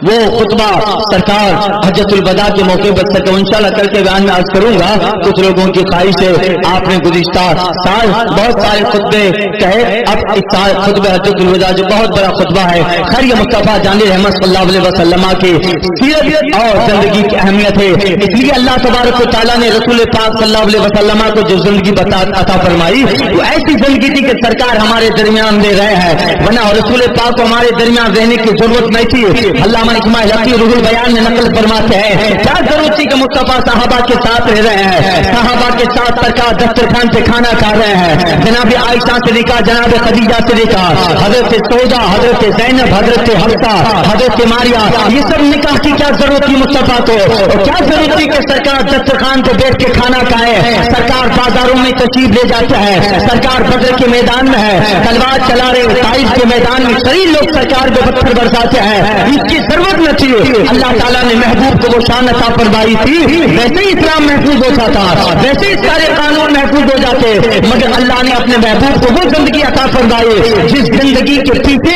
وہ خطبہ سرکار حجۃ الوداع کے موقع پر سکوں انشاءاللہ کل کے بیان میں عرض کروں گا۔ کچھ لوگوں کی خواہش ہے آپ نے گزشتہ سال بہت سارے خطبے کہے، اب اس سال خطبہ حجۃ الوداع جو بہت بڑا خطبہ ہے، خیر یہ مصطفیٰ جان رحمت صلی اللہ علیہ وسلم کی سیرت اور زندگی کی اہمیت ہے، اس لیے اللہ تبارک و تعالیٰ نے رسول پاک صلی اللہ علیہ وسلم کو جو زندگی عطا فرمائی وہ ایسی زندگی تھی کہ سرکار ہمارے درمیان دے رہے ہیں، ورنہ رسول پاک کو ہمارے درمیان رہنے کی ضرورت نہیں تھی۔ اللہ اجماع یقین روح البیان میں نقل فرماتے ہیں کیا ضرورت تھی کہ مصطفیٰ صحابہ کے ساتھ رہ رہے ہیں، صحابہ کے ساتھ سرکار دسترخوان پہ کھانا کھا رہے ہیں، جناب عائشہ سے نکاح، جناب خدیجہ سے نکاح، حضرت سودا، حضرت زینب، حضرت حفصہ، حضرت ماریہ، یہ سب نکاح کی کیا ضرورت تھی مصطفیٰ کو، اور کیا ضرورت تھی کہ سرکار دسترخوان پہ بیٹھ کے کھانا کھائے، سرکار بازاروں میں تشریف لے جاتے ہیں، سرکار بدر کے میدان میں ہے، تلوار چلا رہے طائف کے میدان میں شریف لوگ سرکار پہ پتھر برساتے ہیں، اس کی ضرورت نہ تھی، اللہ تعالیٰ نے محبوب کو وہ شان عطا فرمائی تھی، ویسے ہی اسلام محفوظ ہوتا تھا، ویسے ہی سارے قانون محفوظ ہو جاتے، مگر اللہ نے اپنے محبوب کو وہ زندگی عطا فرمائی جس زندگی کے پیچھے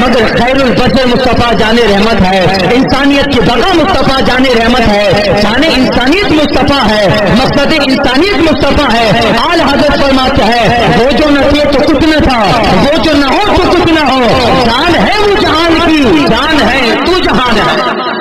مگر خیر البشر مصطفیٰ جان رحمت ہے، انسانیت کی بقا مصطفیٰ جان رحمت ہے، جان انسانیت مصطفیٰ ہے، مقصد انسانیت مصطفیٰ ہے۔ آل حضرت فرماتا ہے وہ جو نہ تھے تو کچھ نہ تھا، وہ جو نہ ہو تو کچھ نہ ہو، جان ہے وہ جہان کی، جان ہے تو جہان ہے،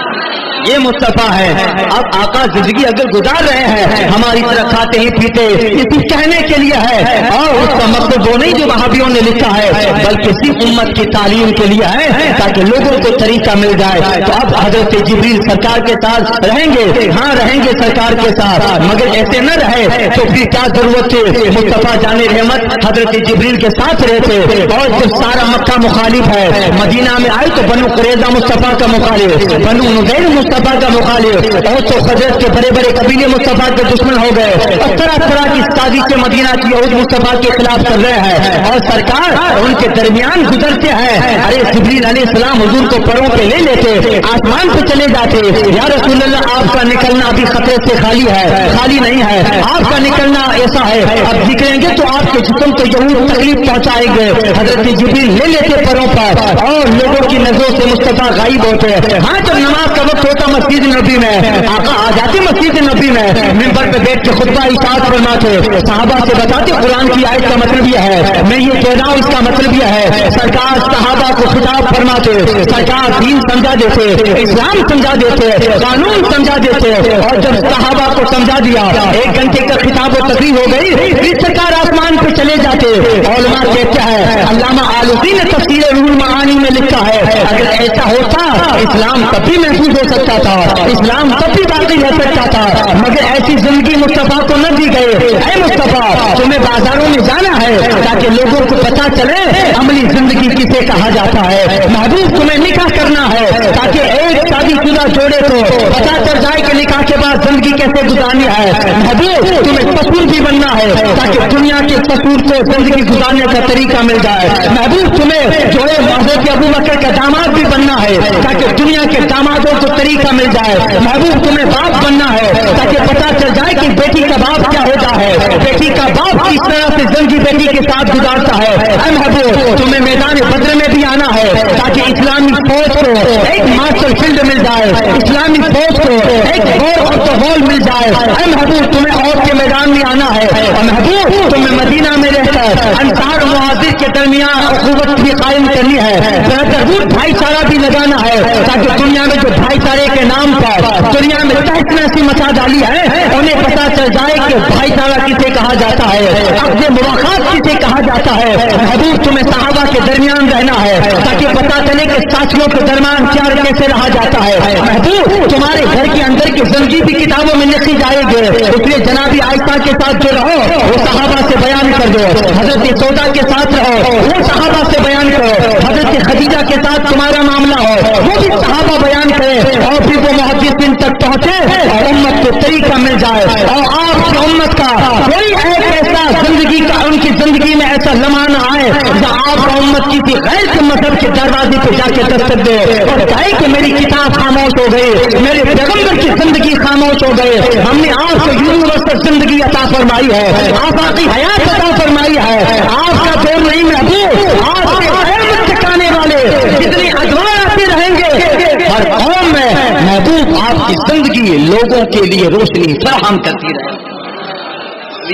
یہ مصطفیٰ ہے۔ اب آقا زندگی اگر گزار رہے ہیں ہماری طرح کھاتے ہی پیتے، اسی کہنے کے لیے ہے، اور اس کا مطلب وہ نہیں جو وہابیوں نے لکھا ہے، بلکہ صرف امت کی تعلیم کے لیے ہے تاکہ لوگوں کو طریقہ مل جائے۔ تو اب حضرت جبریل سرکار کے ساتھ رہیں گے، ہاں رہیں گے سرکار کے ساتھ، مگر ایسے نہ رہے تو پھر کیا ضرورت تھی؟ مصطفیٰ جان رحمت حضرت جبریل کے ساتھ رہتے، اور جب سارا مکہ مخالف ہے، مدینہ میں آئے تو بنو قریظہ مصطفیٰ کا مخالف، بنو نذیر مصطفیٰ کا مخالف، اور تو خزرج کے بڑے بڑے قبیلے مصطفیٰ کے دشمن ہو گئے، اور طرح طرح کی سازش سے مدینہ کی یہود مصطفیٰ کے خلاف کر رہے ہیں، اور سرکار ان کے درمیان گزرتے ہیں۔ ارے جبریل علیہ السلام حضور کو پروں پہ لے لیتے، آسمان پہ چلے جاتے، یا رسول اللہ آپ کا نکلنا ابھی خطرے سے خالی ہے، خالی نہیں ہے، آپ کا نکلنا ایسا ہے اب نکلیں گے تو آپ کے جسم کو یہود تکلیف پہنچائیں گے۔ حضرت جبریل لے لیتے پروں پر، اور لوگوں کی نظروں سے مصطفیٰ غائب ہوتے۔ ہاں جب نماز کا وقت ہوتا مسجد نبی میں، آقا آ جاتے مسجد نبی میں، منبر پہ بیٹھ کے خطبہ ارشاد فرماتے، صحابہ سے بتاتے قرآن کی آیت کا مطلب یہ ہے، میں یہ کہہ رہا ہوں اس کا مطلب یہ ہے۔ سرکار صحابہ کو خطاب فرماتے، سرکار دین سمجھا دیتے، اسلام سمجھا دیتے، قانون سمجھا دیتے، اور جب صحابہ کو سمجھا دیا، 1 گھنٹے کا خطاب و تقریر ہو گئی، پھر سرکار آسمان پہ چلے جاتے۔ علماء کہتے ہیں، علامہ آلوسی نے تفسیر روح المعانی میں لکھا ہے، اگر ایسا ہوتا اسلام تب بھی محفوظ ہو سکتا تھا، اسلام تب بھی باقی رہ سکتا تھا، مگر ایسی زندگی مصطفیٰ کو نہ دی گئے۔ اے مصطفیٰ تمہیں بازاروں میں جانا ہے تاکہ لوگوں کو پتا چلے عملی زندگی کسے کہا جاتا ہے۔ محبوب تمہیں نکاح کرنا ہے تاکہ ایک شادی شدہ جوڑے کو پتا چل جائے کہ نکاح کے بعد زندگی کیسے گزارنی ہے۔ محبوب تمہیں سسور بھی بننا ہے تاکہ دنیا کے سسور کو زندگی گزارنے کا طریقہ مل جائے۔ محبوب تمہیں جوڑے حضرت ابو بکر کا داماد بھی بننا ہے تاکہ دنیا کے دامادوں کو طریقہ مل جائے۔ محبوب تمہیں باپ بننا ہے تاکہ پتا چل جائے کہ بیٹی کا باپ کیا ہوتا ہے، بیٹی کا باپ کس طرح سے زندگی بیٹی کے ساتھ گزارتا ہے۔ اے محبوب تمہیں میدان بدر میں بھی آنا ہے تاکہ اسلامی فوج کو ایک مارشل فیلڈ مل جائے، اسلامی فوج کو ایک وار آف دا وال مل جائے۔ اے محبوب تمہیں عہد کے میدان میں آنا ہے، اور محبوب تمہیں مدینہ میں رہ کر انصار و مہاجر کے درمیان اخوت بھی قائم کرنی ہے، بہترین بھائی چارہ بھی لگانا ہے تاکہ دنیا میں جو بھائی چارے کے نام پر دنیا میں تحس نحسی مچا ڈالی ہے انہیں پتا چل جائے کہ بھائی چارہ کسے کہا جاتا ہے، عقد مواخات کسے کہا جاتا ہے۔ محبوب تمہیں صحابہ کے درمیان رہنا ہے تاکہ پتا چلے کہ ساتھیوں کے درمیان پیار کیسے رہا جاتا ہے۔ محبوب تمہارے گھر کے اندر کی زندگی بھی کتابوں میں لکھی جائے گی، اس لیے جناب عائشہ کے ساتھ جو رہو وہ صحابہ سے بیان کر دو، حضرت سودا کے ساتھ رہو وہ صحابہ سے بیان کرو، حضرت خدیجہ کے ساتھ تمہارا معاملہ ہو وہ بھی صحابہ بیان کرے، اور پھر وہ محدثین تک پہنچے اور امت کو طریقہ مل جائے، اور آپ کی امت کا کوئی ایسا زندگی کا ان کی زندگی میں ایسا لمحہ نہ آئے جہاں آپ کا امت کسی غیر کے مذہب کے دروازے پہ جا کے دستک دے اور کہے کہ میری کتاب خاموش ہو گئی، میرے پیغمبر کی زندگی خاموش ہو گئی، ہم نے آپ کو یونیورسل زندگی عطا فرمائی ہے، آفاقی حیات عطا فرمائی ہے، آپ کا دور نہیں محبوب، آپ کے قیامت ٹھکانے والے جتنے ادوار آتے رہیں گے ہر قوم میں محبوب آپ کی زندگی لوگوں کے لیے روشنی فراہم کرتی رہے۔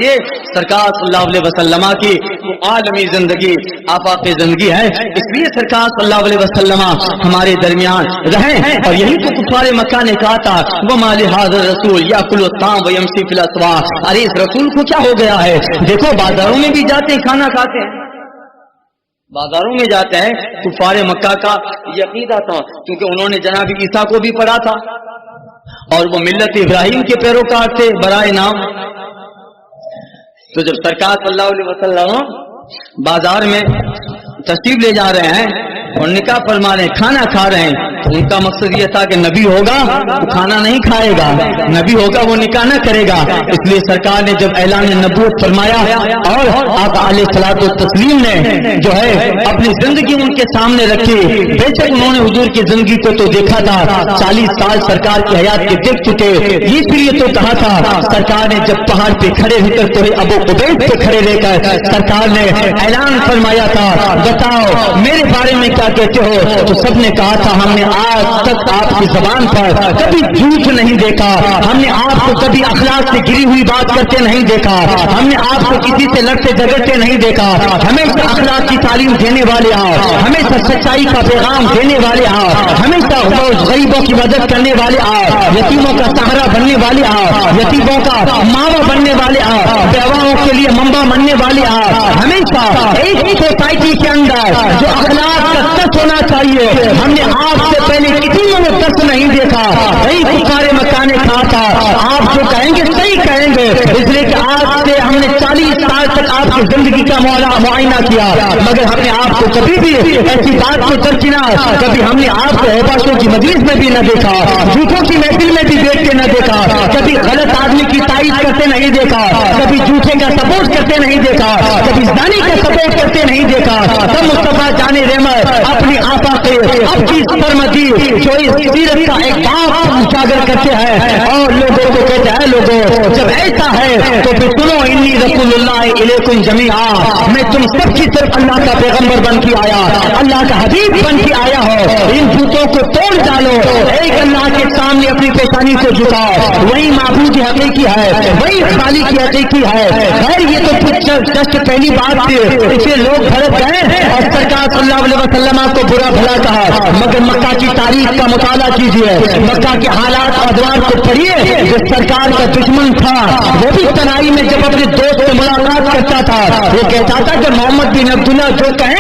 یہ سرکار صلی اللہ علیہ وسلم کی عالمی زندگی آفاق زندگی ہے، اس لیے سرکار صلی اللہ علیہ وسلم ہمارے درمیان رہے، اور یہی تو کفار مکہ نے کہا تھا وما لهذا الرسول یاکل الطعام ویمشی فی الاسواق، ارے اس رسول کو کیا ہو گیا ہے؟ دیکھو بازاروں میں بھی جاتے ہیں کھانا کھاتے ہیں، بازاروں میں جاتے ہیں۔ کفار مکہ کا یہ عقیدہ تھا کیونکہ انہوں نے جناب عیسیٰ کو بھی پڑھا تھا اور وہ ملت ابراہیم کے پیروکار تھے برائے نام۔ تو جب سرکار صلی اللہ علیہ وسلم بازار میں تشریف لے جا رہے ہیں اور نکاح فرما رہے ہیں، کھانا کھا رہے ہیں، ان کا مقصد یہ تھا کہ نبی ہوگا وہ کھانا نہیں کھائے گا، نبی ہوگا وہ نکاح نہ کرے گا. اس لیے سرکار نے جب اعلان نبوت فرمایا اور آقا علیہ الصلوۃ والتسلیم نے جو ہے اپنی زندگی ان کے سامنے رکھی. بے شک انہوں نے حضور کی زندگی کو تو دیکھا تھا، 40 سال سرکار کی حیات کے دیکھ چکے. اس لیے تو کہا تھا سرکار نے جب پہاڑ پہ کھڑے ہو کر تو ابو قبیس پہ کھڑے رہ کر سرکار نے اعلان فرمایا تھا بتاؤ میرے بارے میں کیا کہتے ہو. تو سب نے کہا تھا ہم نے آج تک آپ کی زبان پر کبھی جھوٹ نہیں دیکھا، ہم نے آپ کو کبھی اخلاق سے گری ہوئی بات کرتے نہیں دیکھا، ہم نے آپ کو کسی سے لڑتے جھگڑتے نہیں دیکھا. ہمیشہ اخلاق کی تعلیم دینے والے آپ، ہمیشہ سچائی کا پیغام دینے والے آپ، ہمیشہ غریبوں کی مدد کرنے والے آپ، یتیموں کا سہارا بننے والے آپ، یتیموں کا ماوا بننے والے آپ، بیواؤں کے لیے منبع بننے والے آپ. ہمیشہ ایک سوسائٹی کے اندر جو اخلاق کا سچ ہونا چاہیے. ہم نے آپ سے پہلے کسی میں دست نہیں دیکھا. صحیح پکارے مکانے کہا تھا آپ جو کہیں گے صحیح کہیں گے. اس لیے کہ آج سے ہم نے 40 سال تک آپ کی زندگی کا معائنہ کیا، مگر ہم نے آپ کو کبھی بھی ایسی بات کو درکنار، کبھی ہم نے آپ کو احباشوں کی مجلس میں بھی نہ دیکھا، جھوٹوں کی محفل میں بھی بیٹھ کے نہ دیکھا، کبھی غلط آدمی کی تائید کرتے نہیں دیکھا، کبھی جھوٹے کا سپورٹ کرتے نہیں دیکھا، کبھی زانی کا سپورٹ کرتے نہیں دیکھا. تب مصطفیٰ جان رحمت اپنی آقا کے اب کی سرمدی جو اس سیرت کا ایک باپ اجاگر کرتے ہیں اور لوگوں کو کہتے ہیں لوگوں جب ایسا ہے تو پھر سنو انی رسول اللہ الیکم جمیعا، میں تم سب کی طرف اللہ کا پیغمبر بن کے آیا، اللہ کا حبیب بن کے آیا ہو. ان جھوٹوں کو توڑ ڈالو، ایک اللہ کے سامنے اپنی پیشانی کو جھکاؤ، وہی معبود حقیقی ہے، وہی خالق کی حقیقی ہے. خیر یہ تو جسٹ پہلی بات تھی، اسے لوگ بھڑک گئے اور سرکار صلی اللہ علیہ وسلم کو برا بھلا کہا. مگر مکہ کی تاریخ کا مطالعہ کیجیے، مکہ کے حالات اور ادوار کو پڑھیے. جو سرکار کا دشمن تھا وہ بھی تنہائی میں جب اپنے دوست سے ملاقات کرتا تھا وہ کہتا تھا کہ محمد بن عبداللہ جو کہیں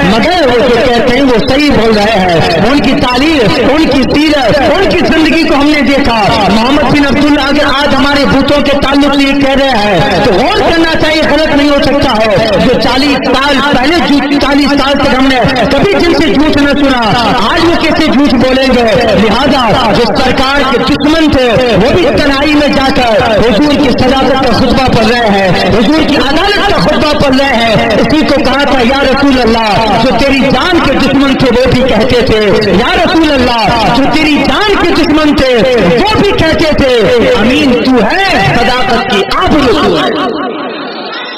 مگر وہ جو کہتے ہیں وہ صحیح بول رہے ہیں. ان کی تعلیم، ان کی سیرت، ان کی زندگی کو ہم نے دیکھا. محمد بن عبداللہ اگر آج ہمارے بھوتوں کے تعلق سے یہ کہہ رہے ہیں تو غور کرنا چاہیے، غلط نہیں ہو سکتا ہے. جو 40 سال پہلے 40 سال تک ہم نے کبھی جن سے جھوٹ نہ سنا، آج وہ کیسے جھوٹ بولیں گے. لہذا جو سرکار کے دشمن تھے وہ بھی تنہائی میں جا کر حضور کی صداقت کا خطبہ پڑھ رہے ہیں، حضور کی عدالت کا خطبہ پڑھ رہے ہیں. اسی کو کہا تھا یا رسول اللہ جو تیری جان کے دشمن تھے وہ بھی کہتے تھے، یا رسول اللہ جو تیری جان کے دشمن تھے وہ بھی کہتے تھے امین تو ہے صداقت کی آبرو تو ہے،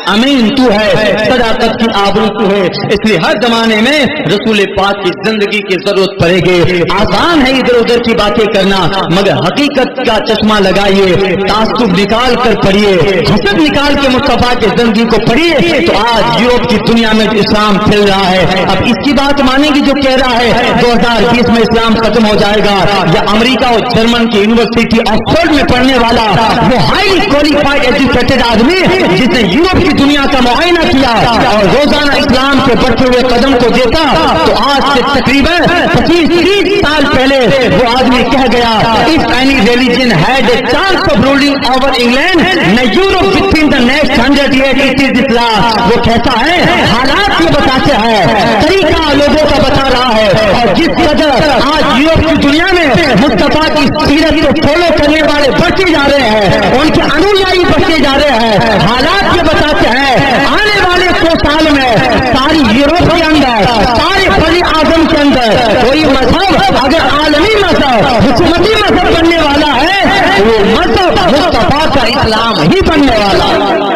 امین تو ہے صداقت کی آبرو تو ہے. اس لیے ہر زمانے میں رسول پاک کی زندگی کی ضرورت پڑے گی. آسان ہے ادھر ادھر کی باتیں کرنا، مگر حقیقت کا چشمہ لگائیے، تعصب نکال کر پڑھیے، حسد نکال کے مصطفیٰ کی زندگی کو پڑھیے تو آج یورپ کی دنیا میں اسلام پھیل رہا ہے. اب اس کی بات مانیں گی جو کہہ رہا ہے 2020 میں اسلام ختم ہو جائے گا، یا امریکہ اور جرمن کی یونیورسٹی آکسفورڈ میں پڑھنے والا وہ ہائی کوالیفائڈ ایجوکیٹڈ آدمی جس نے یورپ کی دنیا کا معائنہ کیا اور روزانہ اسلام کے بڑھتے ہوئے قدم کو دیکھا تو آج سے تقریباً 25-30 سال پہلے وہ آدمی کہہ گیا if any religion had a chance of ruling over England نہ Europe within the next 100 years it is Islam. وہ کہتا ہے حالات یہ بتاتے ہیں، طریقہ لوگوں کا بتا رہا ہے. اور جس قدر آج یورپ کی دنیا میں مصطفیٰ کی سیرت کو فالو کرنے والے بڑھتے جا رہے ہیں، ان کے انویائی بڑھتے جا رہے ہیں، حالات یہ بتاتے ہیں آنے والے 100 سال میں ساری یورپ کے اندر، سارے بڑے اعظم کے اندر کوئی مذہب اگر عالمی مذہب، حکومتی مذہب بننے والا ہے وہ مذہب مصطفیٰ کا اسلام ہی بننے والا ہے.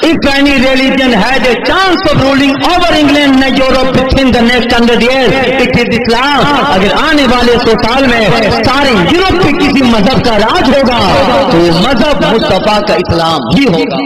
If any religion had a chance of ruling over England and Europe within the next 100 years, it is Islam. اگر آنے والے 100 سال میں سارے یورپ کے کسی مذہب کا راج ہوگا تو مذہب مصطفیٰ کا اسلام ہی ہوگا.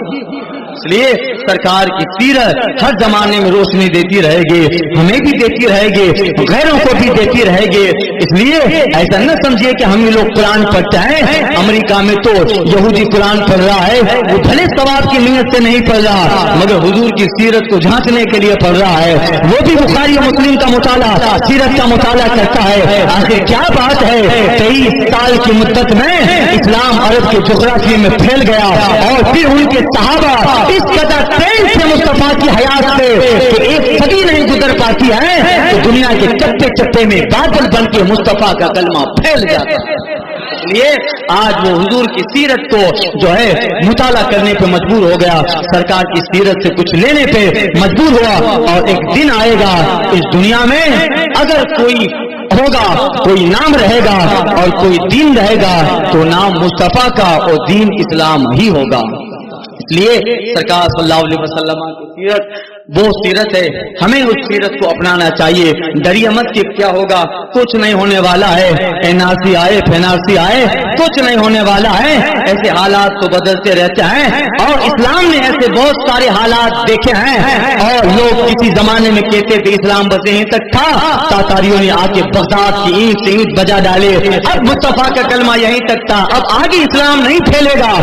اس لیے سرکار کی سیرت ہر زمانے میں روشنی دیتی رہے گی، ہمیں بھی دیتی رہے گی، غیروں کو بھی دیتی رہے گی. اس لیے ایسا نہ سمجھیے کہ ہم لوگ قرآن پڑھتے ہیں. امریکہ میں تو یہودی قرآن پڑھ رہا ہے، وہ بھلے ثواب کی نیت سے نہیں پڑھ رہا مگر حضور کی سیرت کو جھانکنے کے لیے پڑھ رہا ہے. وہ بھی بخاری و مسلم کا مطالعہ، سیرت کا مطالعہ کرتا ہے. آخر کیا بات ہے 23 سال کی مدت میں اسلام عرب کے جغرافیے میں پھیل گیا اور پھر ان کے صحابہ اس قدر تیز تھے مصطفیٰ کی حیات سے کہ ایک صدی نہیں گزر پاتی ہے تو دنیا کے چپے چپے میں بادل بن کے مصطفیٰ کا کلمہ پھیل جاتا ہے. اس لیے آج وہ حضور کی سیرت کو جو ہے مطالعہ کرنے پہ مجبور ہو گیا, سرکار کی سیرت سے کچھ لینے پہ مجبور ہوا. اور ایک دن آئے گا اس دنیا میں اگر کوئی ہوگا, کوئی نام رہے گا اور کوئی دین رہے گا تو نام مصطفیٰ کا اور دین اسلام ہی ہوگا. اس لیے سرکار صلی اللہ علیہ وسلم کی سیرت وہ سیرت ہے, ہمیں اس سیرت کو اپنانا چاہیے. ڈریے مت کہ کیا ہوگا, کچھ نہیں ہونے والا ہے, NRC آئے FNRC آئے, کچھ نہیں ہونے والا ہے. ایسے حالات تو بدلتے رہتے ہیں اور اسلام نے ایسے بہت سارے حالات دیکھے ہیں. اور لوگ کسی زمانے میں کہتے تھے اسلام بس یہیں تک تھا, تاتاریوں نے آ کے بغداد کی اینٹ سے اینٹ بجا ڈالے. اب مصطفیٰ کا کلمہ یہیں تک تھا, اب آگے اسلام نہیں پھیلے گا.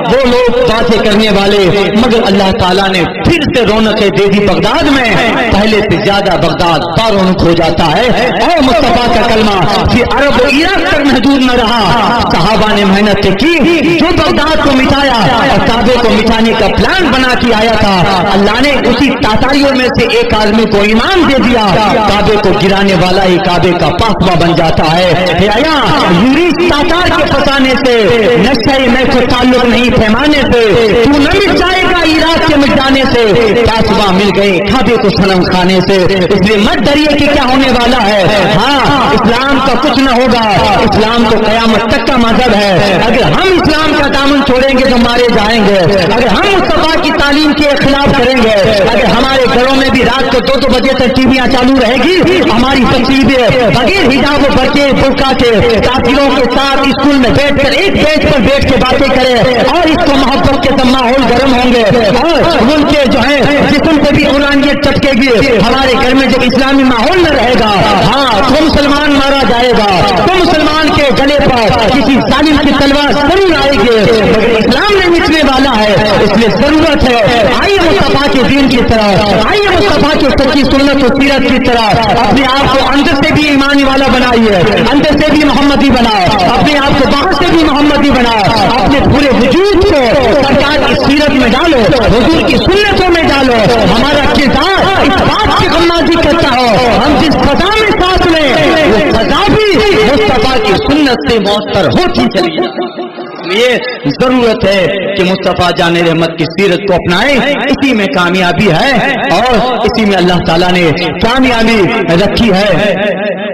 وہ لوگ باتیں کرنے والے, مگر اللہ تعالیٰ نے پھر سے رونقیں دے دی بغداد میں. پہلے سے زیادہ بغداد بارونق ہو جاتا ہے اور مصطفیٰ کا کلمہ پھر عرب و عراق تک محدود نہ رہا. صحابہ نے محنت کی, جو بغداد کو مٹایا اور کعبے کو مٹانے کا پلان بنا کے آیا تھا, اللہ نے اسی تاتاریوں میں سے ایک آدمی کو ایمان دے دیا. کعبے کو گرانے والا ہی کعبے کا پاسبہ بن جاتا ہے. یوریش تاتار کے پھنسانے سے, نشہ میں کو تعلق نہیں پیمانے سے, تو نہ مٹ جائے گا عراق کے مٹ جانے سے. پاسبہ مل گئے کعبے کو صنم کھانے سے. اس لیے مت ڈریے کہ کیا ہونے والا ہے. ہاں, اسلام کا کچھ نہ ہوگا. اسلام تو قیامت تک کا مذہب ہے. اگر ہم اسلام کا دامن چھوڑیں گے تو مارے جائیں گے. اگر ہم مصطفیٰ کی تعلیم کے خلاف کریں گے, اگر ہمارے گھروں میں بھی رات کو 2-2 بجے تک ٹیویاں چالو رہے گی, ہماری تقریبیں بغیر حجاب و بچے برقع کے کافروں کے ساتھ اسکول میں بیٹھ کر ایک بیچ پر بیٹھ کے باتیں کریں اور اس کو محبت کے ماحول گرم ہوں گے اور ان کے جو ہے جسم پہ بھی قرآنیت چٹکے گی. ہمارے گھر میں جب اسلامی ماحول نہ رہے گا, ہاں تو مسلمان مارا جائے گا, تو مسلمان کے گلے پر کسی ظالم کی تلوار ضرور آئے گی, مگر اسلام نہیں مٹنے والا ہے. اس لیے ضرورت ہے آئیے مصطفیٰ کے دین کی طرح, آئیے مصطفیٰ کی سچی سنت و سیرت کی طرح اپنے آپ کو اندر سے بھی ایمانی والا بنائیے, اندر سے بھی محمدی بناؤ, اپنے آپ کو باہر سے بھی محمدی بناؤ, اپنے پورے وجود کو سرکار کی سیرت میں ڈالو, حضور کی سنتوں میں ڈالو. ہمارا کردار اس بات کی غمازی کرتا ہو, ہم جس فضا میں ساتھ لیں وہ فضا بھی مصطفیٰ کی سنت سے مؤثر ہوتی چلی جائے. لیے ضرورت ہے کہ مصطفیٰ جان رحمت کی سیرت کو اپنائیں. اسی میں کامیابی ہے اور اسی میں اللہ تعالیٰ نے کامیابی رکھی ہے.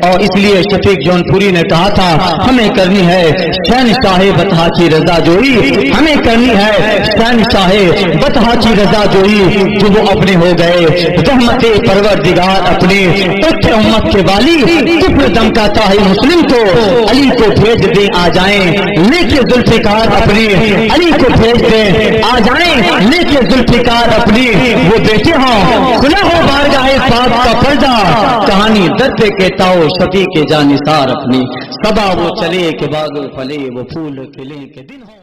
اور اس لیے شفیق جون پوری نے کہا تھا ہمیں کرنی ہے شہنشاہ بطحا کی رضا جوئی, ہمیں کرنی ہے شہنشاہ بطحا کی رضا جوئی. جو وہ اپنے ہو گئے رحمت پروردگار اپنے اٹھ امت کے والی, طفل دم کا چاہے مسلم کو علی کو بھیج دیں آ جائیں, لے کے ذوالفقار اپنے علی کو بھیج دیں آ جائیں, لے کے ذوالفقار اپنی وہ بیٹے ہوں, کھلا ہو بارگاہ پاک کا پردہ, کہانی در پہ کہتا ہو شفیع کے جانثار اپنی. صبا وہ چلے کہ باغ پھلے وہ پھول کھلے کے دن ہو.